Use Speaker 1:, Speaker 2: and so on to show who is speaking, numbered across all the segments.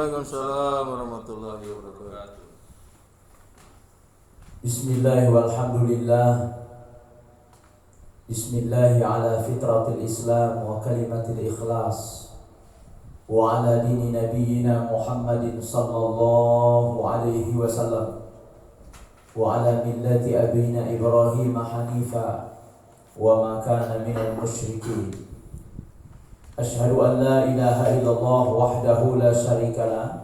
Speaker 1: Waalaikumsalam warahmatullahi wabarakatuh.
Speaker 2: Bismillah walhamdulillah. Bismillah ala fitratil Islam wa kalimatil ikhlas wa ala dini nabiyyina Muhammadin sallallahu alaihi wasallam wa ala millati abina Ibrahim hanifa wa ma kana minal musyrikin. Ashhadu an la ilaha illallah wahdahu la syarika lah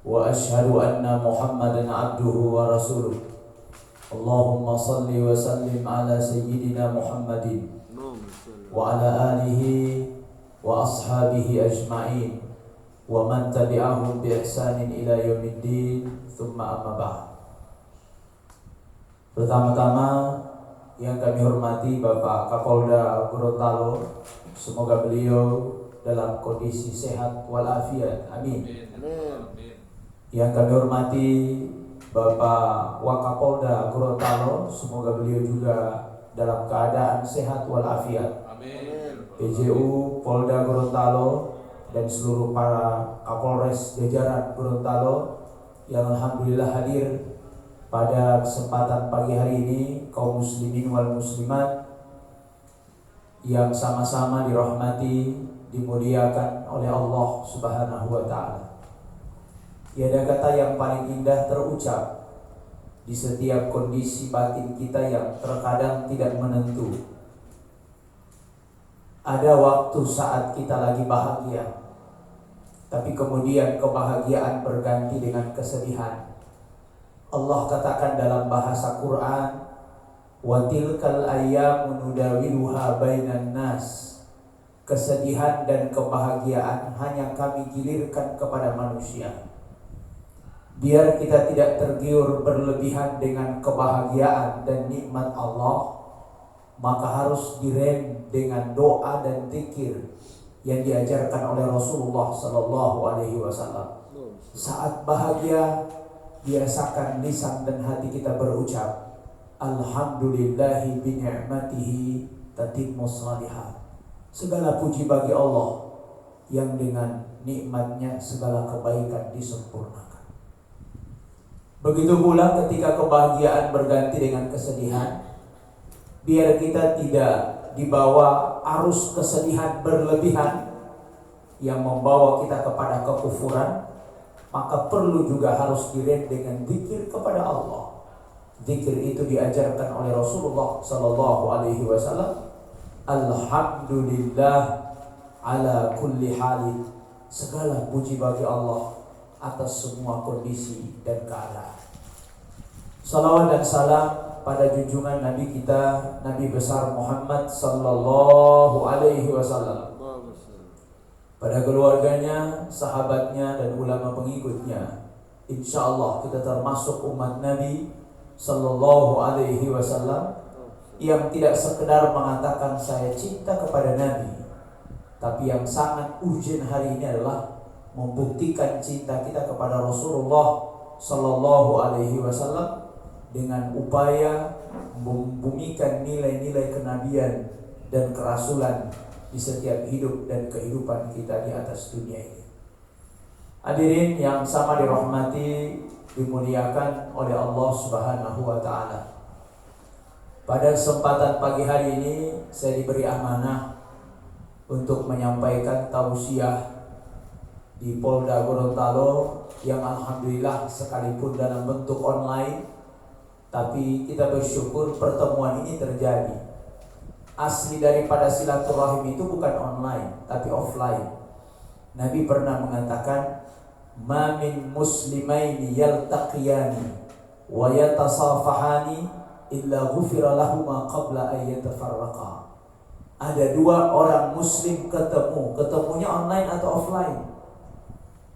Speaker 2: wa ashhadu anna Muhammadan abduhu wa rasuluh. Allahumma salli wa sallim ala sayyidina Muhammadin wa ala alihi wa ashabihi ajma'in wa man tabi'ahum bi ihsanin ila yaumiddin, thumma amma ba'd. Pertama-tama yang kami hormati Bapak Kapolda Gorontalo, semoga beliau dalam kondisi sehat walafiat, amin. Yang kami hormati Bapak Wakapolda Gorontalo, semoga beliau juga dalam keadaan sehat walafiat, amin. PJU Polda Gorontalo dan seluruh para Kapolres jajaran Gorontalo yang alhamdulillah hadir pada kesempatan pagi hari ini, kaum muslimin wal muslimat yang sama-sama dirahmati, dimuliakan oleh Allah Subhanahu wa ta'ala. Tiada kata yang paling indah terucap di setiap kondisi batin kita yang terkadang tidak menentu. Ada waktu saat kita lagi bahagia, tapi kemudian kebahagiaan berganti dengan kesedihan. Allah katakan dalam bahasa Quran, wa tilkal ayyamu nudawiluha bainan nas. Kesedihan dan kebahagiaan hanya kami gilirkan kepada manusia. Biar kita tidak tergiur berlebihan dengan kebahagiaan dan nikmat Allah, maka harus direm dengan doa dan zikir yang diajarkan oleh Rasulullah sallallahu alaihi wasallam. Saat bahagia, biasakan lisan dan hati kita berucap, alhamdulillahi bi ni'matihi tatimmus shalihat. Segala puji bagi Allah yang dengan nikmatnya segala kebaikan disempurnakan. Begitu pula ketika kebahagiaan berganti dengan kesedihan, biar kita tidak dibawa arus kesedihan berlebihan yang membawa kita kepada kekufuran, maka perlu juga harus direm dengan zikir kepada Allah. Zikir itu diajarkan oleh Rasulullah sallallahu alaihi wasallam. Alhamdulillah ala kulli halin. Segala puji bagi Allah atas semua kondisi dan keadaan. Salawat dan salam pada junjungan Nabi kita, Nabi besar Muhammad sallallahu alaihi wasallam, pada keluarganya, sahabatnya dan ulama pengikutnya. Insyaallah kita termasuk umat Nabi sallallahu alaihi wasallam yang tidak sekedar mengatakan saya cinta kepada Nabi, tapi yang sangat urgent hari ini adalah membuktikan cinta kita kepada Rasulullah sallallahu alaihi wasallam dengan upaya membumikan nilai-nilai kenabian dan kerasulan di setiap hidup dan kehidupan kita di atas dunia ini. Hadirin yang sama dirahmati, dimuliakan oleh Allah Subhanahu wa ta'ala. Pada kesempatan pagi hari ini saya diberi amanah untuk menyampaikan tausiah di Polda Gorontalo yang alhamdulillah sekalipun dalam bentuk online, tapi kita bersyukur pertemuan ini terjadi. Asli daripada silaturahim itu bukan online tapi offline. Nabi pernah mengatakan, ma min muslimaini yaltaqiyani wa yatasafahani illa ghufira lahuma qabla an yatafarraqa. Ada dua orang muslim ketemunya online atau offline?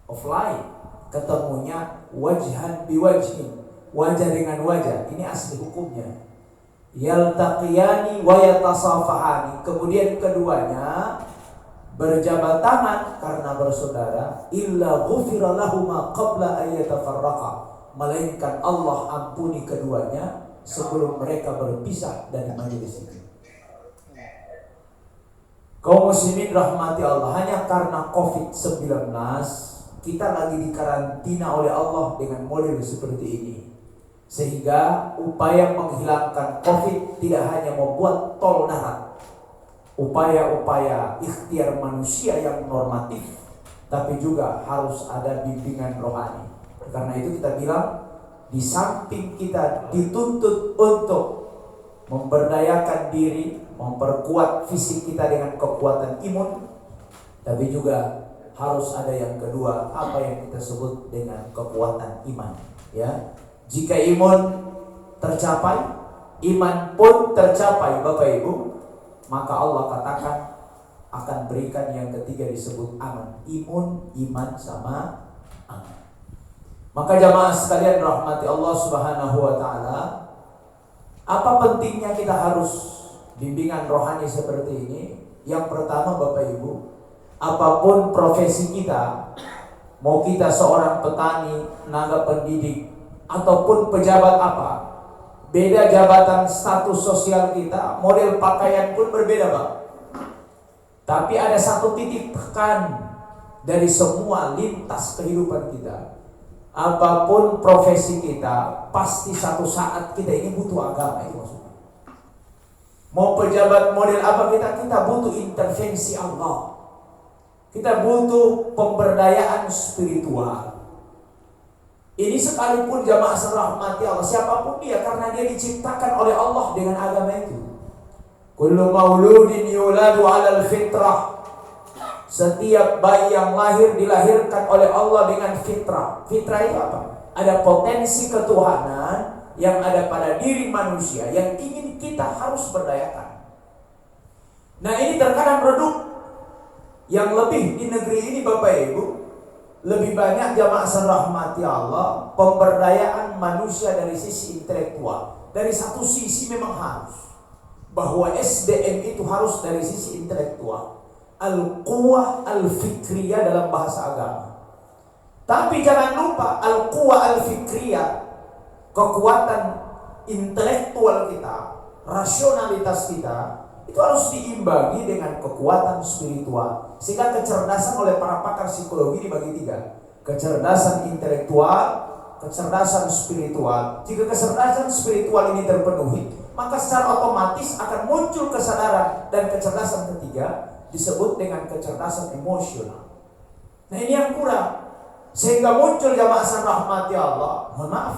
Speaker 2: Offline. Ketemunya wajhan biwajhin, wajah dengan wajah. Ini asli hukumnya. Yaltaqiyani wa yatasafahani. Kemudian keduanya berjabat tangan karena bersaudara. Illa ghufira lahuma qabla an yatafarraqa. Melainkan Allah ampuni keduanya sebelum mereka berpisah dari majelis ini. Kaum muslimin rahmati Allah, hanya karena COVID-19 kita lagi dikarantina oleh Allah dengan model seperti ini. Sehingga upaya menghilangkan COVID tidak hanya membuat tol darat, upaya-upaya ikhtiar manusia yang normatif, tapi juga harus ada bimbingan rohani. Karena itu kita bilang, di samping kita dituntut untuk memberdayakan diri, memperkuat fisik kita dengan kekuatan imun, tapi juga harus ada yang kedua, apa yang kita sebut dengan kekuatan iman. Ya, jika imun tercapai, iman pun tercapai, Bapak Ibu, maka Allah katakan akan berikan yang ketiga disebut aman. Imun, iman sama aman. Maka jamaah sekalian rahmati Allah Subhanahu wa taala, apa pentingnya kita harus bimbingan rohani seperti ini? Yang pertama, Bapak Ibu, apapun profesi kita, mau kita seorang petani, tenaga pendidik, ataupun pejabat apa, beda jabatan, status sosial kita, model pakaian pun berbeda, Pak. Tapi ada satu titik tekan dari semua lintas kehidupan kita. Apapun profesi kita, pasti satu saat kita ini butuh agama, itu maksudnya. Mau pejabat model apa kita butuh intervensi Allah. Kita butuh pemberdayaan spiritual. Ini sekalipun jamaah serahmati Allah, siapapun dia, karena dia diciptakan oleh Allah dengan agama itu. Kullu mauludin yuladu 'alal fitrah. Setiap bayi yang lahir dilahirkan oleh Allah dengan fitrah. Fitrah itu apa? Ada potensi ketuhanan yang ada pada diri manusia yang ingin kita harus berdayakan. Nah, ini terkadang redup. Yang lebih di negeri ini, Bapak Ibu, lebih banyak jamaah serahmati Allah, pemberdayaan manusia dari sisi intelektual. Dari satu sisi memang harus, bahwa SDM itu harus dari sisi intelektual, al-quwah al-fikriyah dalam bahasa agama. Tapi jangan lupa al-quwah al-fikriyah, kekuatan intelektual kita, rasionalitas kita, itu harus diimbangi dengan kekuatan spiritual. Sehingga kecerdasan oleh para pakar psikologi dibagi tiga: kecerdasan intelektual, kecerdasan spiritual. Jika kecerdasan spiritual ini terpenuhi, maka secara otomatis akan muncul kesadaran, dan kecerdasan ketiga disebut dengan kecerdasan emosional. Nah, ini yang kurang, sehingga muncul jamaah rahmati Allah. Mohon maaf,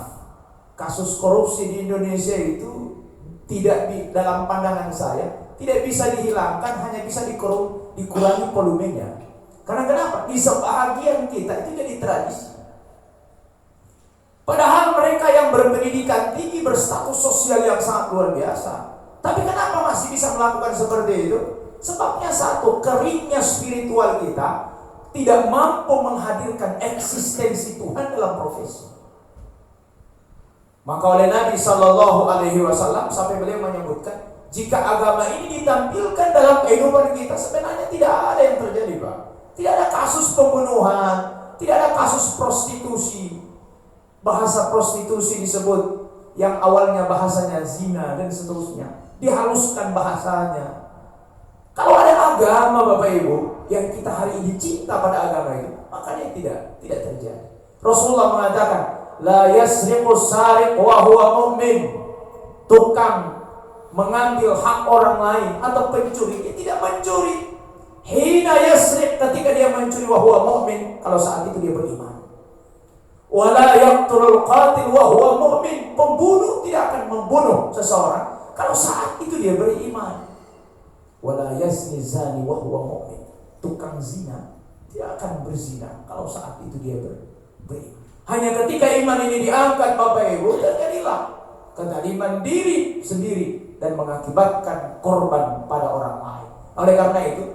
Speaker 2: kasus korupsi di Indonesia itu tidak dalam pandangan saya tidak bisa dihilangkan, hanya bisa dikurangi volumenya. Karena kenapa? Di sebahagian kita itu jadi tradisi. Padahal mereka yang berpendidikan tinggi, berstatus sosial yang sangat luar biasa, tapi kenapa masih bisa melakukan seperti itu? Sebabnya satu, keringnya spiritual kita tidak mampu menghadirkan eksistensi Tuhan dalam profesi. Maka oleh Nabi SAW sampai beliau menyebutkan, jika agama ini ditampilkan dalam kehidupan kita, sebenarnya tidak ada yang terjadi, Pak. Tidak ada kasus pembunuhan, tidak ada kasus prostitusi. Bahasa prostitusi disebut yang awalnya bahasanya zina dan seterusnya, dihaluskan bahasanya. Kalau ada agama, Bapak Ibu, yang kita hari ini cinta pada agama itu, makanya tidak terjadi. Rasulullah mengatakan, la yasriqu sariq wa huwa mu'min. Tukang mengambil hak orang lain atau pencuri, dia tidak mencuri. Hina yasriq, ketika dia mencuri, wa huwa mu'min, kalau saat itu dia beriman. Wala yaqtulul qatil wa huwa mu'min. Pembunuh tidak akan membunuh seseorang kalau saat itu dia beriman. Wala yazni zani wa huwa mu'min. Tukang zina tidak akan berzina kalau saat itu dia beriman. Hanya ketika iman ini diangkat, Bapak Ibu, terjadilah kedaliman diri sendiri dan mengakibatkan korban pada orang lain. Oleh karena itu,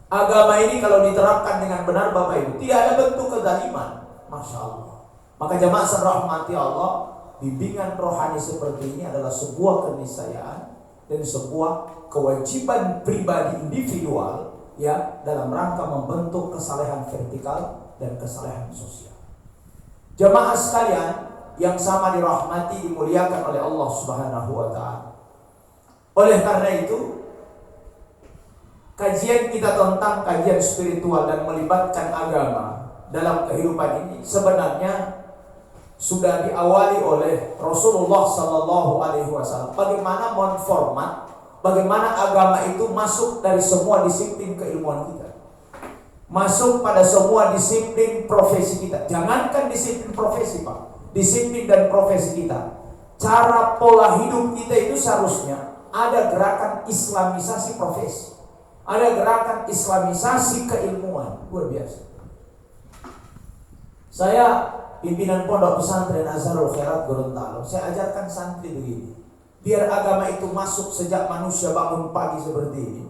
Speaker 2: agama ini kalau diterapkan dengan benar, Bapak Ibu, tidak ada bentuk kedaliman. Masya Allah. Maka jamaah rahmati Allah, bimbingan rohani seperti ini adalah sebuah keniscayaan dan sebuah kewajiban pribadi individual, ya, dalam rangka membentuk kesalehan vertikal dan kesalehan sosial. Jamaah sekalian yang sama dirahmati, dimuliakan oleh Allah Subhanahu wa taala. Oleh karena itu, kajian kita tentang kajian spiritual dan melibatkan agama dalam kehidupan ini sebenarnya sudah diawali oleh Rasulullah Sallallahu Alaihi Wasallam. Bagaimana menformat, bagaimana agama itu masuk dari semua disiplin keilmuan kita, masuk pada semua disiplin profesi kita. Jangankan disiplin profesi, Pak, disiplin dan profesi kita, cara pola hidup kita itu seharusnya ada gerakan islamisasi profesi, ada gerakan islamisasi keilmuan. Luar biasa. Saya pimpinan pondok pesantren Azharul Khairat Gorontalo, saya ajarkan santri begini, biar agama itu masuk sejak manusia bangun pagi seperti ini,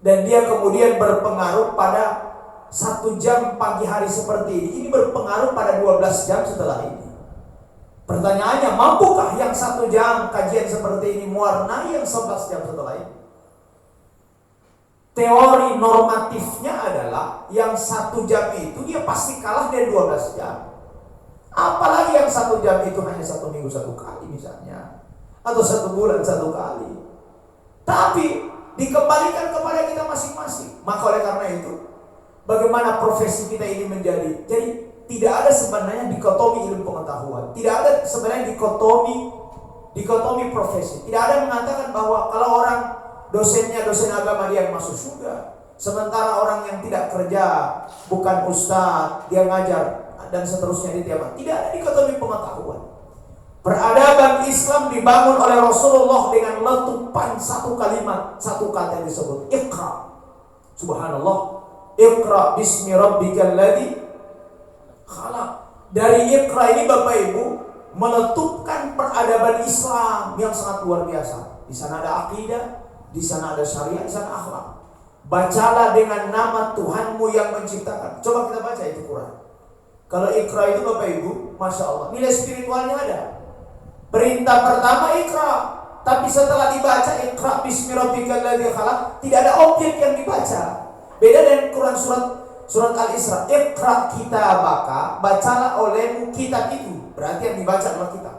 Speaker 2: dan dia kemudian berpengaruh pada 1 jam pagi hari seperti ini berpengaruh pada 12 jam setelah ini. Pertanyaannya, mampukah yang 1 jam kajian seperti ini mewarnai yang 11 jam setelah ini? Teori normatifnya adalah yang 1 jam itu dia pasti kalah dari 12 jam. Apalagi yang 1 jam itu hanya 1 minggu 1 kali misalnya, atau 1 bulan 1 kali. Tapi dikembalikan kepada kita masing-masing. Maka oleh karena itu, bagaimana profesi kita ini menjadi, jadi tidak ada sebenarnya dikotomi ilmu pengetahuan, tidak ada sebenarnya dikotomi profesi. Tidak ada yang mengatakan bahwa kalau orang dosennya dosen agama dia yang masuk surga, sementara orang yang tidak kerja, bukan ustaz, dia ngajar dan seterusnya di tiap. Tidak ada dikotomi pengetahuan. Peradaban Islam dibangun oleh Rasulullah dengan letupan 1 kalimat, 1 kata yang disebut Iqra. Subhanallah, Iqra bismi rabbikal ladzi khalaq. Dari Iqra ini Bapak Ibu meletupkan peradaban Islam yang sangat luar biasa. Di sana ada akidah, di sana ada syariat, di sana akhlak. Bacalah dengan nama Tuhanmu yang menciptakan. Coba kita baca itu Quran. Kalau Iqra itu Bapak Ibu, Masya Allah, nilai spiritualnya ada. Perintah pertama Iqra, tapi setelah dibaca Iqra bismi rabbikal ladzi khalaq, tidak ada objek yang dibaca. Beda dengan Quran surat Al-Isra, Iqra kitabaka, bacalah olehmu kitab itu. Berarti yang dibaca adalah kitab.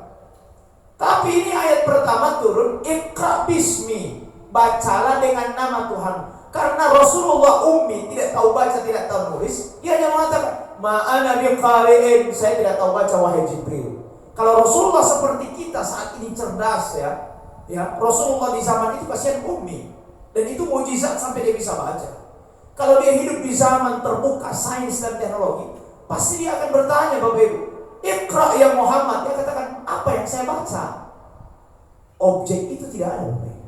Speaker 2: Tapi ini ayat pertama turun Iqra bismi, bacalah dengan nama Tuhan. Karena Rasulullah ummi, tidak tahu baca, tidak tahu nulis, dia hanya mengatakan ma'ana biqari'in, saya tidak tahu baca wahai Jibril. Kalau Rasulullah seperti kita saat ini cerdas ya Rasulullah di zaman itu kasihan ummi, dan itu mukjizat sampai dia bisa baca. Kalau dia hidup di zaman terbuka sains dan teknologi, pasti dia akan bertanya, Bapak Ibu, Iqra ya Muhammad, dia katakan apa yang saya baca? Objek itu tidak ada, Bapak Ibu.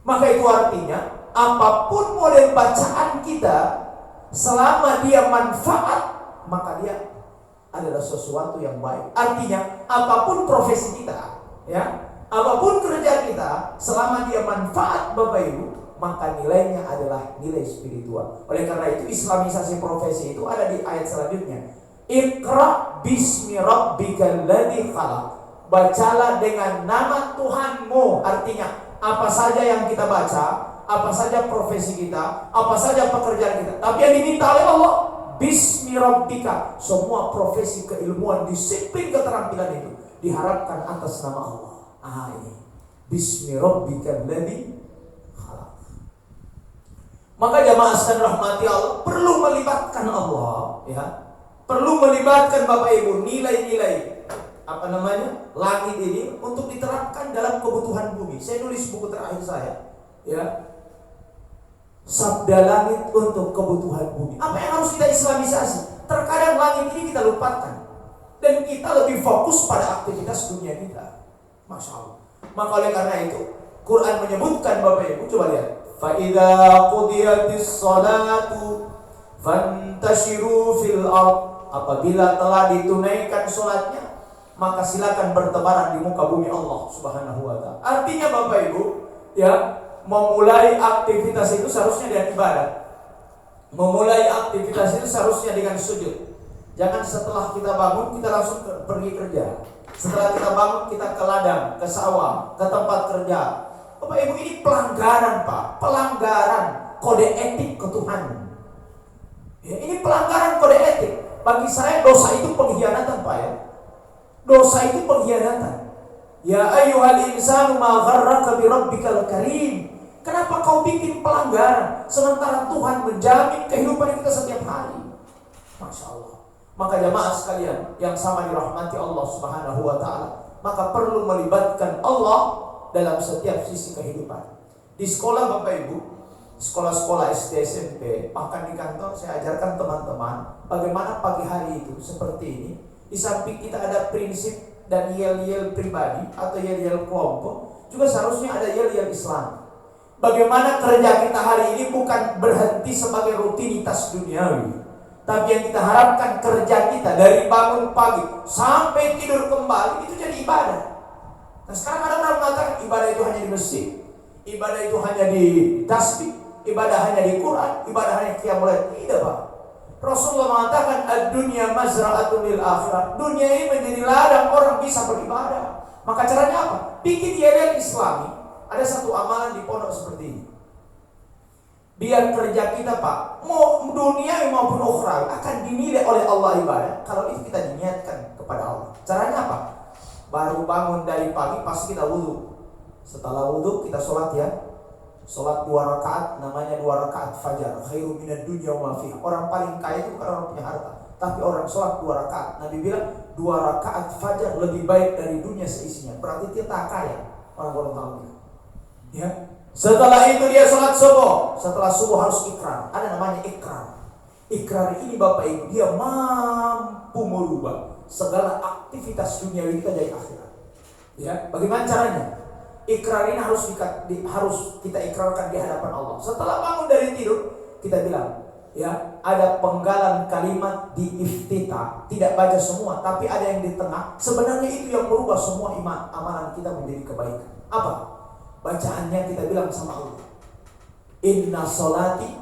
Speaker 2: Maka itu artinya apapun model bacaan kita, selama dia manfaat, maka dia adalah sesuatu yang baik. Artinya apapun profesi kita, apapun kerja kita, selama dia manfaat Bapak Ibu, maka nilainya adalah nilai spiritual. Oleh karena itu islamisasi profesi itu ada di ayat selanjutnya. Iqra bismi rabbikal ladzi khalaq. Bacalah dengan nama Tuhanmu. Artinya apa saja yang kita baca, apa saja profesi kita, apa saja pekerjaan kita, tapi yang diminta oleh Allah bismi rabbika. Semua profesi keilmuan, disiplin keterampilan itu diharapkan atas nama Allah. Ini bismi rabbikal ladzi khalaq. Maka jamaah sekalian rahmati Allah, perlu melibatkan Allah, perlu melibatkan Bapak Ibu nilai-nilai langit ini untuk diterapkan dalam kebutuhan bumi. Saya nulis buku terakhir saya, Sabda Langit untuk Kebutuhan Bumi. Apa yang harus kita islamisasi? Terkadang langit ini kita lupakan, dan kita lebih fokus pada aktivitas dunia kita. Masya Allah. Maka oleh karena itu Quran menyebutkan, Bapak Ibu, coba lihat, فَإِذَا قُضِيَتِ الصَّلَاةُ فَانْتَشِرُوا فِي الْأَرْضِ. Apabila telah ditunaikan sholatnya, maka silakan bertebaran di muka bumi Allah Subhanahu wa ta'ala. Artinya Bapak Ibu, memulai aktivitas itu seharusnya dengan ibadah. Memulai aktivitas itu seharusnya dengan sujud. Jangan setelah kita bangun kita langsung pergi kerja. Setelah kita bangun kita ke ladang, ke sawah, ke tempat kerja. Bapak Ibu, ini pelanggaran, Pak. Pelanggaran kode etik ke Tuhan. Ini pelanggaran kode etik. Bagi saya dosa itu pengkhianatan, Pak Dosa itu pengkhianatan. Ya ayyuhal insanu ma gharraka bi rabbikal karim. Kenapa kau bikin pelanggaran sementara Tuhan menjamin kehidupan kita setiap hari? Masya Allah. Maka jamaah sekalian yang sama dirahmati Allah Subhanahu wa taala, maka perlu melibatkan Allah dalam setiap sisi kehidupan. Di sekolah Bapak Ibu, sekolah-sekolah SD, SMP, bahkan di kantor saya ajarkan teman-teman bagaimana pagi hari itu seperti ini. Di samping kita ada prinsip dan yel-yel pribadi atau yel-yel kelompok, juga seharusnya ada yel-yel Islam. Bagaimana kerja kita hari ini bukan berhenti sebagai rutinitas duniawi, tapi yang kita harapkan kerja kita dari bangun pagi sampai tidur kembali itu jadi ibadah. Nah sekarang ada orang mengatakan ibadah itu hanya di masjid, ibadah itu hanya di tasbih, ibadah hanya di Quran, ibadah hanya qiyamul lail. Tidak, Pak. Rasulullah mengatakan ad-dunya mazra'atun lil akhirah. Dunia ini menjadi ladang orang bisa beribadah. Maka caranya apa? Bikin yel-yel Islami. Ada satu amalan di pondok seperti ini. Biar kerja kita, Pak, mau dunia maupun ukhrawi akan dinilai oleh Allah ibadah kalau itu kita diniatkan kepada Allah. Caranya apa? Baru bangun dari pagi pasti kita wudu. Setelah wudu kita sholat ya. Sholat 2 rakaat, namanya 2 rakaat fajar. Khairu minad dunya wa ma fiha. Orang paling kaya itu bukan orang punya harta, tapi orang sholat 2 rakaat. Nabi bilang 2 rakaat fajar lebih baik dari dunia seisinya. Berarti dia tak kaya. Orang tahu ya. Setelah itu dia sholat subuh. Setelah subuh harus ikrar. Ada namanya ikrar. Ikrar ini Bapak Ibu, dia mampu merubah segala aktivitas duniawi kita dari akhirat. Ya, bagaimana caranya? Ikrar ini harus kita ikrarkan di hadapan Allah. Setelah bangun dari tidur, kita bilang, ya, ada penggalan kalimat di iftitah, tidak baca semua, tapi ada yang di tengah. Sebenarnya itu yang merubah semua amalan kita menjadi kebaikan. Apa? Bacaannya kita bilang sama Allah, inna sholati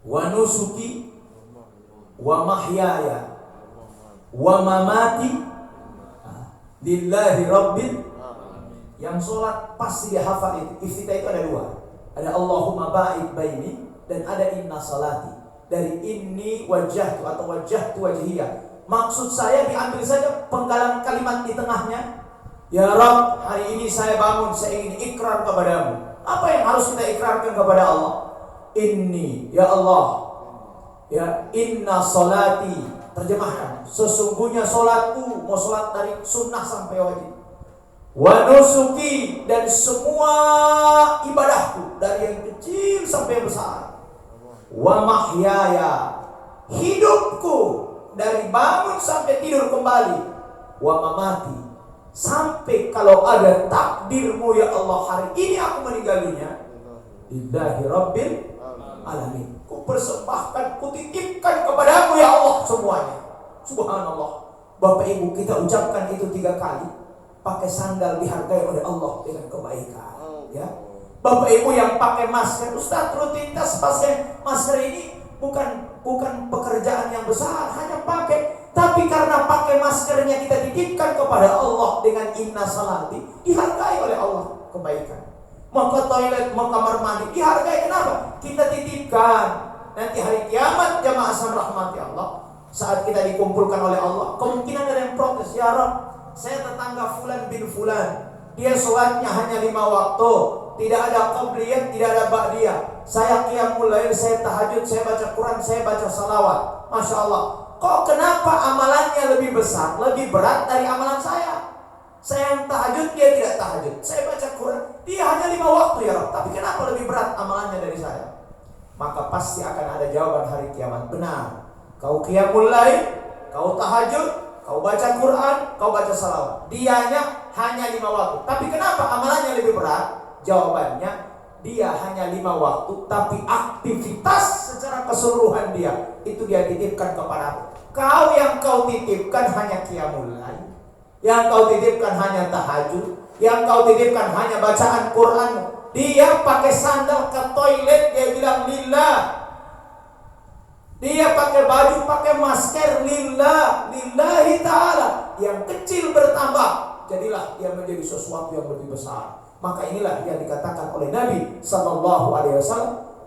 Speaker 2: wa nusuki wa mahyaya wa mamati lillahi rabbil. Yang sholat pasti dia hafal itu. Iftitah itu ada 2. Ada Allahumma ba'id baini dan ada inna sholati. Dari inni wajjahtu atau wajjahtu wajhiyah. Maksud saya diambil saja penggalan kalimat di tengahnya. Ya Rabb, hari ini saya bangun, saya ingin ikrar kepadamu. Apa yang harus kita ikrarkan kepada Allah? Inni, ya Allah, ya inna sholati. Terjemahkan, sesungguhnya sholatku, mau sholat dari sunnah sampai wajib. Wa nusuki, dan semua ibadahku dari yang kecil sampai yang besar. Wa mahyaya, hidupku dari bangun sampai tidur kembali. Wa mamati, sampai kalau ada takdirmu ya Allah hari ini aku meninggal dunia, lillahi rabbil alamin. Ku persembahkan, ku titipkan kepadamu ya Allah semuanya. Subhanallah. Bapak Ibu, kita ucapkan itu 3 kali. Pakai sandal dihargai oleh Allah dengan kebaikan. Ya. Bapak Ibu yang pakai masker, Ustaz, rutinitas pakai masker ini bukan pekerjaan yang besar, hanya pakai. Tapi karena pakai maskernya kita titipkan kepada Allah dengan inna salati, dihargai oleh Allah kebaikan. Mau ke toilet, mau kamar mandi, dihargai. Kenapa? Kita titipkan. Nanti hari kiamat jamaah rahmati Allah, saat kita dikumpulkan oleh Allah, kemungkinan ada yang protes, ya Rabb, saya tetangga fulan bin fulan, dia sholatnya hanya 5 waktu, tidak ada qabliyah, tidak ada ba'diyah. Saya qiyamul lail, saya tahajud, saya baca Quran, saya baca salawat. Masya Allah. Kok kenapa amalannya lebih besar, lebih berat dari amalan saya? Saya yang tahajud, dia tidak tahajud. Saya baca Quran, dia hanya 5 waktu ya Rabb. Tapi kenapa lebih berat amalannya dari saya? Maka pasti akan ada jawaban hari kiamat. Benar, kau qiyamul lail, kau tahajud, kau baca Quran, kau baca salawat. Dianya hanya 5 waktu. Tapi kenapa amalannya lebih berat? Jawabannya, dia hanya 5 waktu, tapi aktivitas secara keseluruhan dia, itu dia titipkan kepada aku. Kau yang kau titipkan hanya qiyamul lail, yang kau titipkan hanya tahajud, yang kau titipkan hanya bacaan Quran. Dia pakai sandal ke toilet, dia bilang lillah. Dia pakai baju, pakai masker, lillah, lillahi ta'ala. Yang kecil bertambah, jadilah dia menjadi sesuatu yang lebih besar. Maka inilah yang dikatakan oleh Nabi SAW,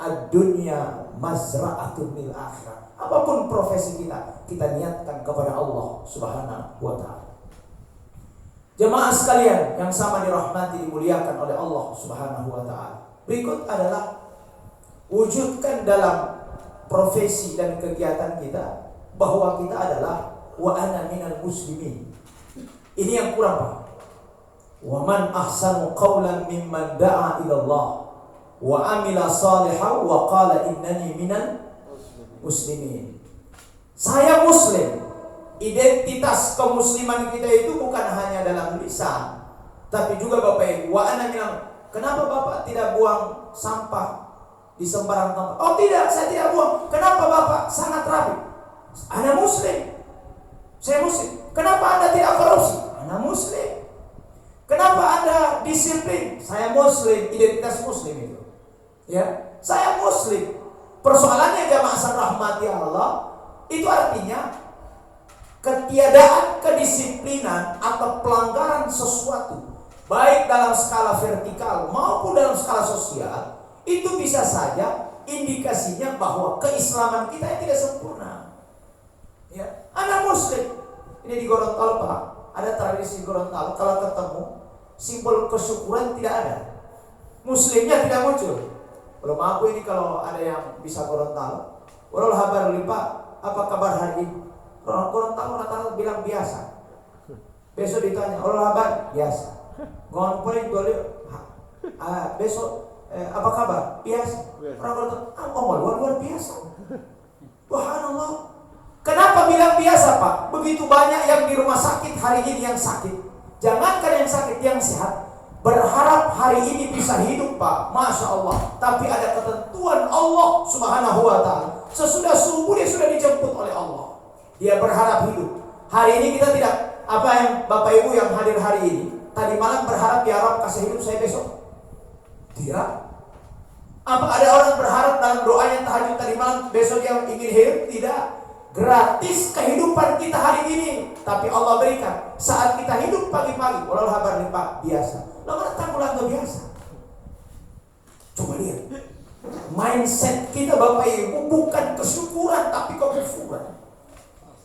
Speaker 2: ad-dunya mazra'atun lil akhirah. Apapun profesi kita niatkan kepada Allah Subhanahu wa ta'ala. Jemaah sekalian yang sama dirahmati, dimuliakan oleh Allah Subhanahu wa ta'ala. Berikut adalah wujudkan dalam profesi dan kegiatan kita bahwa kita adalah wa ana minal muslimin. Ini yang kurang, Pak. Wa man ahsanu qawlan mimman da'a ila Allah wa amila salihan wa qala innani minal muslimin. Saya muslim. Identitas kemusliman kita itu bukan hanya dalam lisan, tapi juga Bapak Ibu. Wa ana minal. Kenapa Bapak tidak buang sampah di sembarang tempat? Oh tidak, saya tidak buang. Kenapa Bapak sangat rapi? Ana muslim. Saya muslim. Kenapa Anda tidak korupsi? Ana muslim. Kenapa Anda disiplin? Saya muslim, identitas muslim itu. Ya, saya muslim. Persoalannya jamaah rahmati Allah, itu artinya ketiadaan kedisiplinan atau pelanggaran sesuatu, baik dalam skala vertikal maupun dalam skala sosial, itu bisa saja indikasinya bahwa keislaman kita yang tidak sempurna. Ya, Anda muslim. Ini di Gorontalo, Pak. Ada tradisi Gorontalo, kalau ketemu simbol kesyukuran tidak ada, muslimnya tidak muncul. Belum aku ini kalau ada yang bisa Gorontalo, walau kabar Pak, apa kabar hari ini? Orang Gorontalo rata-rata bilang biasa. Besok ditanya, walau kabar biasa. Ngomongin boleh, besok apa kabar? Biasa. Orang Gorontalo, luar biasa. Subhanallah. Kenapa bilang biasa, Pak? Begitu banyak yang di rumah sakit hari ini yang sakit. Jangankan yang sakit, yang sehat. Berharap hari ini bisa hidup, Pak. Masya Allah. Tapi ada ketentuan Allah Subhanahu wa ta'ala. Sesudah subuh dia sudah dijemput oleh Allah. Dia berharap hidup. Hari ini kita tidak, apa yang Bapak Ibu yang hadir hari ini, tadi malam berharap ya Rabb kasih hidup saya besok? Tidak. Apa ada orang berharap dalam doanya tahajud tadi malam besok dia ingin hidup? Tidak. Gratis kehidupan kita hari ini, tapi Allah berikan saat kita hidup pagi-pagi. Walau kabar nih Pak, biasa. Lo mana tanggulan gak biasa? Coba lihat, mindset kita Bapak Ibu bukan kesyukuran tapi kekufuran.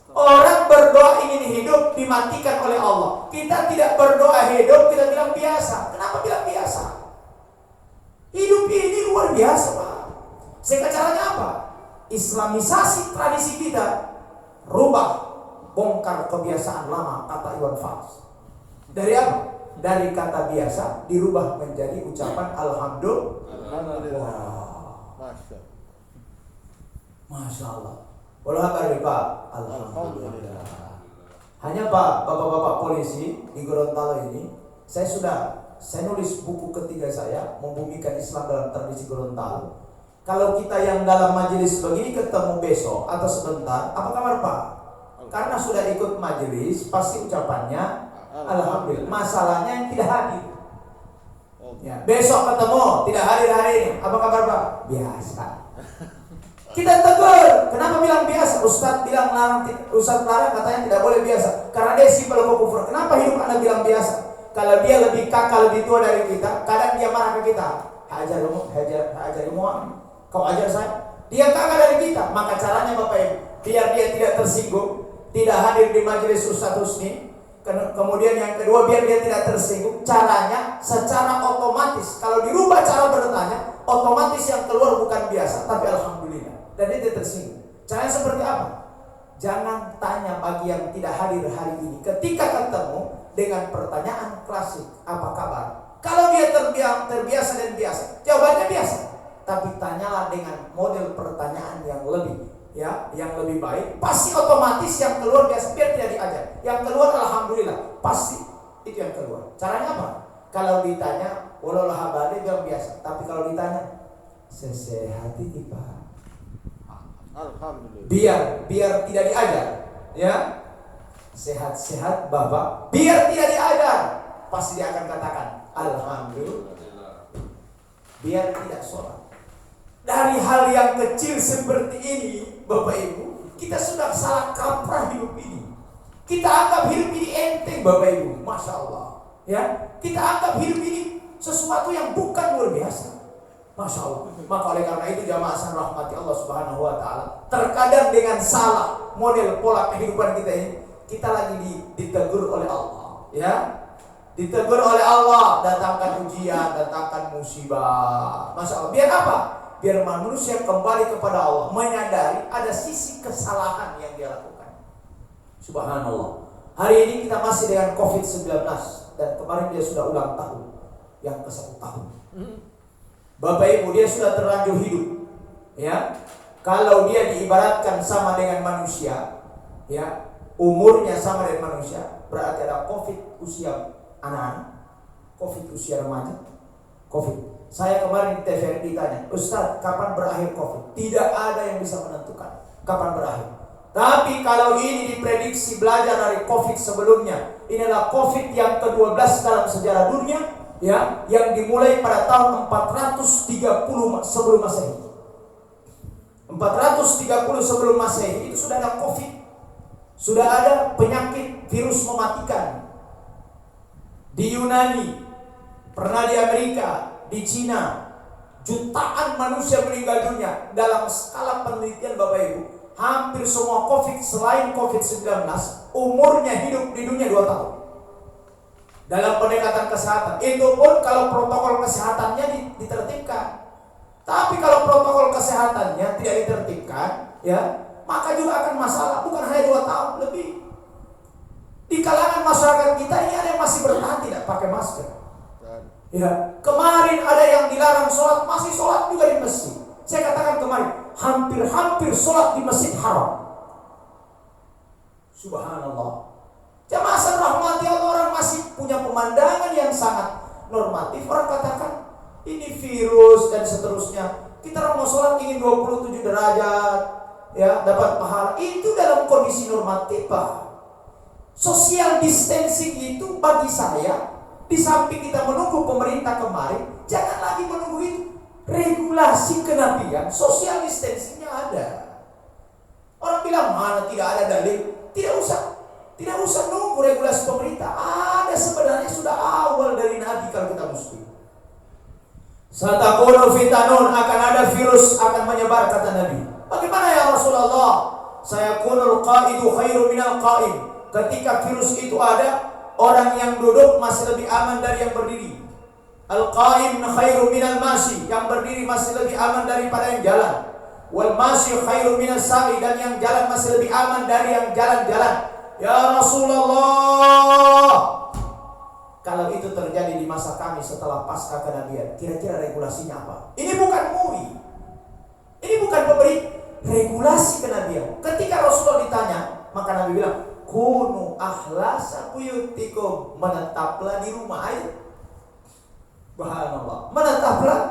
Speaker 2: Orang berdoa ingin hidup dimatikan oleh Allah. Kita tidak berdoa hidup, kita bilang biasa. Kenapa bilang biasa? Hidup ini luar biasa, Pak. Sehingga caranya apa? Islamisasi tradisi kita, rubah, bongkar kebiasaan lama, kata Iwan Fals. Dari apa? Dari kata biasa dirubah menjadi ucapan alhamdulillah. Masya Allah. Walau kabar Pak, alhamdulillah. Hanya Pak, bapak-bapak polisi di Gorontalo ini, saya nulis buku ketiga saya, Membumikan Islam dalam Tradisi Gorontalo. Kalau kita yang dalam majelis begini ketemu besok atau sebentar, apa kabar Pak? Karena sudah ikut majelis, pasti ucapannya alhamdulillah. Masalahnya yang tidak hadir. Ya, besok ketemu, tidak hadir hari ini, apa kabar Pak? Biasa. Kita tegur, kenapa bilang biasa? Ustaz bilang larang, Ustaz larang katanya tidak boleh biasa, karena dia simbol kufur. Kenapa hidup Anda bilang biasa? Kalau dia lebih kakak, lebih tua dari kita, kadang dia marah ke kita. Hajarimu, kau ajar saya. Dia kakak dari kita, maka caranya Bapak Ibu, biar dia tidak tersinggung, tidak hadir di majelis Ustaz Husni. Kemudian yang kedua, biar dia tidak tersinggung, caranya secara otomatis, kalau dirubah cara bertanya, otomatis yang keluar bukan biasa, tapi alhamdulillah. Dan dia tidak tersinggung. Caranya seperti apa? Jangan tanya bagi yang tidak hadir hari ini. Ketika ketemu dengan pertanyaan klasik, apa kabar? Kalau dia terbiasa dan biasa, jawabannya biasa. Tapi tanyalah dengan model pertanyaan yang lebih, ya, yang lebih baik. Pasti otomatis yang keluar biasa, biar tidak diajar. Yang keluar alhamdulillah, pasti itu yang keluar. Caranya apa? Kalau ditanya, walau habari bilang biasa. Tapi kalau ditanya, sesehat ini Pak. Alhamdulillah. Biar tidak diajar, ya. Sehat-sehat Bapak, biar tidak diajar, pasti dia akan katakan alhamdulillah. Biar tidak sholat. Dari hal yang kecil seperti ini, Bapak Ibu, kita sudah salah kaprah hidup ini. Kita anggap hidup ini enteng, Bapak Ibu, Masya Allah. Ya, kita anggap hidup ini sesuatu yang bukan luar biasa. Masya Allah. Maka oleh karena itu jamaah rahmati Allah Subhanahu wa ta'ala, terkadang dengan salah model pola kehidupan kita ini, kita lagi ditegur oleh Allah, ya. Ditegur oleh Allah, datangkan ujian, datangkan musibah. Masya Allah. Biar apa? biar manusia kembali kepada Allah, menyadari ada sisi kesalahan yang dia lakukan. Subhanallah. Hari ini kita masih dengan COVID-19 dan kemarin dia sudah ulang tahun yang ke-1 tahun. Bapak Ibu, dia sudah terlanjur hidup. Ya. Kalau dia diibaratkan sama dengan manusia, ya, umurnya sama dengan manusia, berarti ada COVID usia anak-anak, COVID usia remaja, COVID. Saya kemarin di TVRI ditanya, Ustaz, kapan berakhir COVID? Tidak ada yang bisa menentukan kapan berakhir. Tapi kalau ini diprediksi belajar dari COVID sebelumnya, inilah COVID yang ke-12 dalam sejarah dunia, ya, yang dimulai pada tahun 430 sebelum Masehi. 430 sebelum Masehi itu sudah ada COVID. Sudah ada penyakit virus mematikan. Di Yunani, pernah di Amerika, di Cina, jutaan manusia meninggal dunia. Dalam skala penelitian Bapak Ibu, hampir semua COVID selain COVID-19 umurnya hidup di dunia 2 tahun. Dalam pendekatan kesehatan, itu pun kalau protokol kesehatannya ditertibkan. Tapi kalau protokol kesehatannya tidak ditertibkan, ya, maka juga akan masalah. Bukan hanya 2 tahun, lebih. Di kalangan masyarakat kita ini ada yang masih bertahan tidak pakai masker. Ya, kemarin ada yang dilarang sholat, masih sholat juga di masjid. Saya katakan kemarin, hampir sholat di Masjid Haram. Subhanallah. Jamaah rahmati Allah, orang masih punya pemandangan yang sangat normatif. Orang katakan ini virus dan seterusnya. Kita mau sholat ingin 27 derajat, ya, dapat pahala. Itu dalam kondisi normatif, Pak. Social distancing itu bagi saya, di samping kita menunggu pemerintah kemarin, jangan lagi menunggu itu. Regulasi kenabian, social distancingnya ada. Orang bilang mana tidak ada dalil. Tidak usah nunggu regulasi pemerintah. Ada sebenarnya sudah awal dari Nabi kalau kita muslim. Satakunu fitanun, akan ada virus akan menyebar kata Nabi. Bagaimana ya Rasulullah? Sayakunul qaidu khairu minal qaim. Ketika virus itu ada, orang yang duduk masih lebih aman dari yang berdiri. Al-qaim khairu minal mashi, yang berdiri masih lebih aman daripada yang jalan. Wal mashi khairu minas sa'i, dan yang jalan masih lebih aman dari yang jalan-jalan. Ya Rasulullah, kalau itu terjadi di masa kami setelah pasca kenabian, kira-kira regulasinya apa? Ini bukan MUI, ini bukan pemerintah, regulasi kenabian. Ketika Rasulullah ditanya, maka Nabi bilang, kunu ahlasa buyutikum, menetaplah di rumah aja. Subhanallah, menetaplah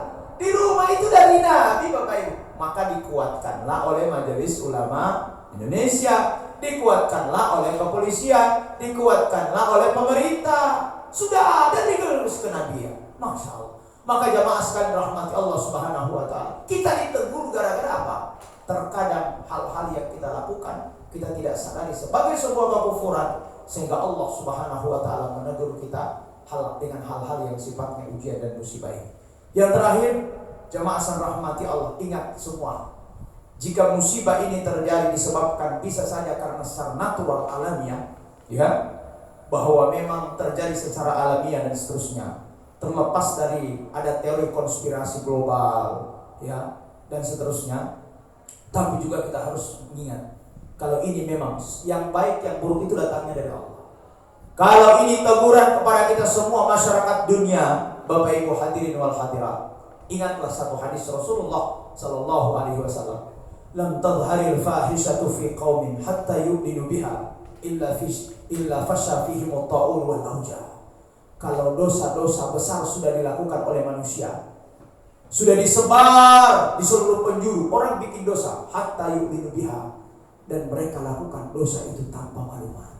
Speaker 2: di rumah, itu dari Nabi Bapak Ibu. Maka dikuatkanlah oleh Majelis Ulama Indonesia, dikuatkanlah oleh kepolisian, dikuatkanlah oleh pemerintah. Sudah ada regulasi kenabian, Masya Allah. Maka jamaah sekalian rahmati Allah Subhanahu wa ta'ala, kita ditegur gara-gara apa? Terkadang hal-hal yang kita lakukan kita tidak sadari sebagai sebuah kekufuran, sehingga Allah Subhanahu wa ta'ala menegur kita dengan hal-hal yang sifatnya ujian dan musibah ini. Yang terakhir, jamaah rahmati Allah, ingat semua, jika musibah ini terjadi disebabkan bisa saja karena secara natural alamiah, ya, bahwa memang terjadi secara alamiah dan seterusnya, terlepas dari ada teori konspirasi global, ya, dan seterusnya. Tapi juga kita harus mengingat, kalau ini memang yang baik yang buruk itu datangnya dari Allah. Kalau ini teguran kepada kita semua masyarakat dunia, Bapak Ibu hadirin wal hadirat, ingatlah satu hadis Rasulullah sallallahu alaihi wasallam, lam tadhharil fahishatu fi qaumin hatta yu'minu biha illa fasha fihim at-ta'un wal awja. Kalau dosa-dosa besar sudah dilakukan oleh manusia, sudah disebar di seluruh penjuru, orang bikin dosa hatta yu'minu biha, dan mereka lakukan dosa itu tanpa malu-malu.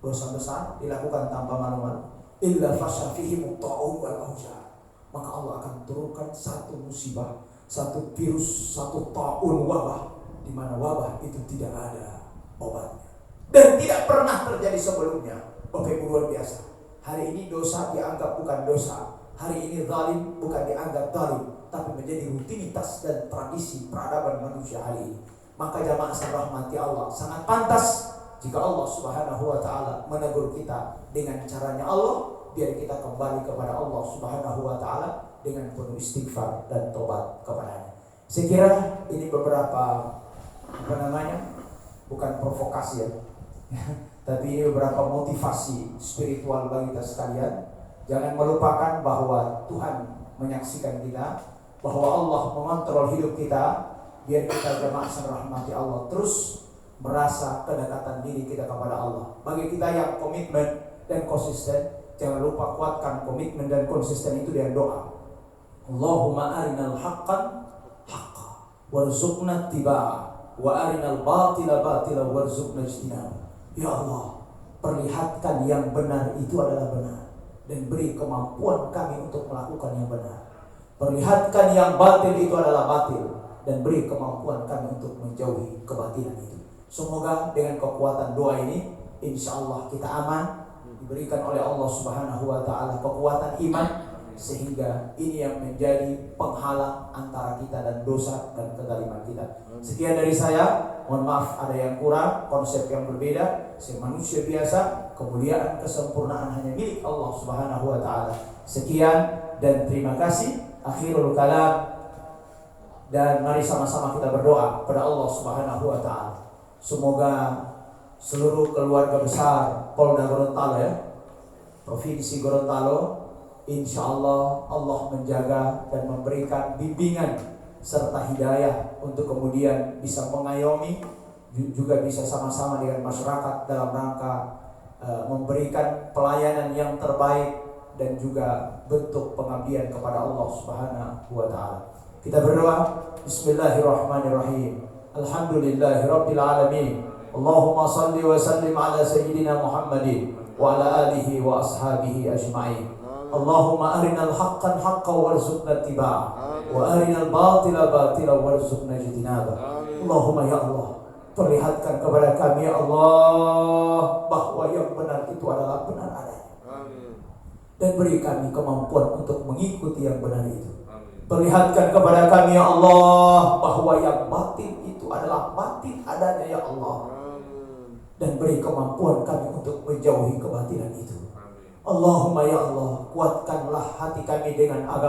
Speaker 2: Dosa besar dilakukan tanpa malu-malu, illa fasha fihim at-ta'un wal awja. Maka Allah akan turunkan satu musibah, satu virus, satu ta'un, wabah, di mana wabah itu tidak ada obatnya dan tidak pernah terjadi sebelumnya. Bapak Ibu, luar biasa. Hari ini dosa dianggap bukan dosa. Hari ini zalim bukan dianggap zalim, tapi menjadi rutinitas dan tradisi peradaban manusia hari ini. Maka jamaah rahmati Allah, sangat pantas jika Allah Subhanahu wa ta'ala menegur kita dengan caranya Allah, biar kita kembali kepada Allah Subhanahu wa ta'ala dengan penuh istighfar dan tobat kepadanya. Saya kira ini beberapa bukan provokasi ya, tapi ini beberapa motivasi spiritual bagi kita sekalian. Jangan melupakan bahwa Tuhan menyaksikan kita, bahwa Allah mengontrol hidup kita, biar kita jemaah rahmati Allah terus merasa kedekatan diri kita kepada Allah. Bagi kita yang komitmen dan konsisten, jangan lupa kuatkan komitmen dan konsisten itu dengan doa. Allahumma arinal haqqan haqqa warzuqna ittiba'a wa arinal batila batila warzuqna ijtinaba. Ya Allah, perlihatkan yang benar itu adalah benar dan beri kemampuan kami untuk melakukan yang benar. Perlihatkan yang batil itu adalah batil dan beri kemampuan kami untuk menjauhi kebatilan itu. Semoga dengan kekuatan doa ini, insya Allah kita aman, diberikan oleh Allah Subhanahu wa Ta'ala kekuatan iman, sehingga ini yang menjadi penghalang antara kita dan dosa dan kezaliman kita. Sekian dari saya, mohon maaf ada yang kurang, konsep yang berbeda. Saya manusia biasa, kemuliaan kesempurnaan hanya milik Allah Subhanahu wa Ta'ala. Sekian dan terima kasih. Akhirul kalam, dan mari sama-sama kita berdoa kepada Allah Subhanahu wa Ta'ala. Semoga seluruh keluarga besar Polda Gorontalo ya, Provinsi Gorontalo, insya Allah Allah menjaga dan memberikan bimbingan serta hidayah untuk kemudian bisa mengayomi, juga bisa sama-sama dengan masyarakat dalam rangka memberikan pelayanan yang terbaik dan juga bentuk pengabdian kepada Allah Subhanahu wa Ta'ala. Kita berdoa. Bismillahirrahmanirrahim. Alhamdulillahirabbil alamin. Allahumma salli wa sallim ala sayyidina Muhammadin wa ala alihi wa ashabihi ajma'in. Allahumma arinal haqqan haqqan warzuqna ittiba'a wa arinal batila batila warzuqna ijtinaba. Allahumma ya Allah, perlihatkan kepada kami ya Allah bahwa yang benar itu adalah benar adanya. Dan beri kami kemampuan untuk mengikuti yang benar itu. Perlihatkan kepada kami ya Allah bahwa yang batin itu adalah batin adanya ya Allah. Dan beri kemampuan kami untuk menjauhi kebatilan itu. Allahumma ya Allah, kuatkanlah hati kami dengan agama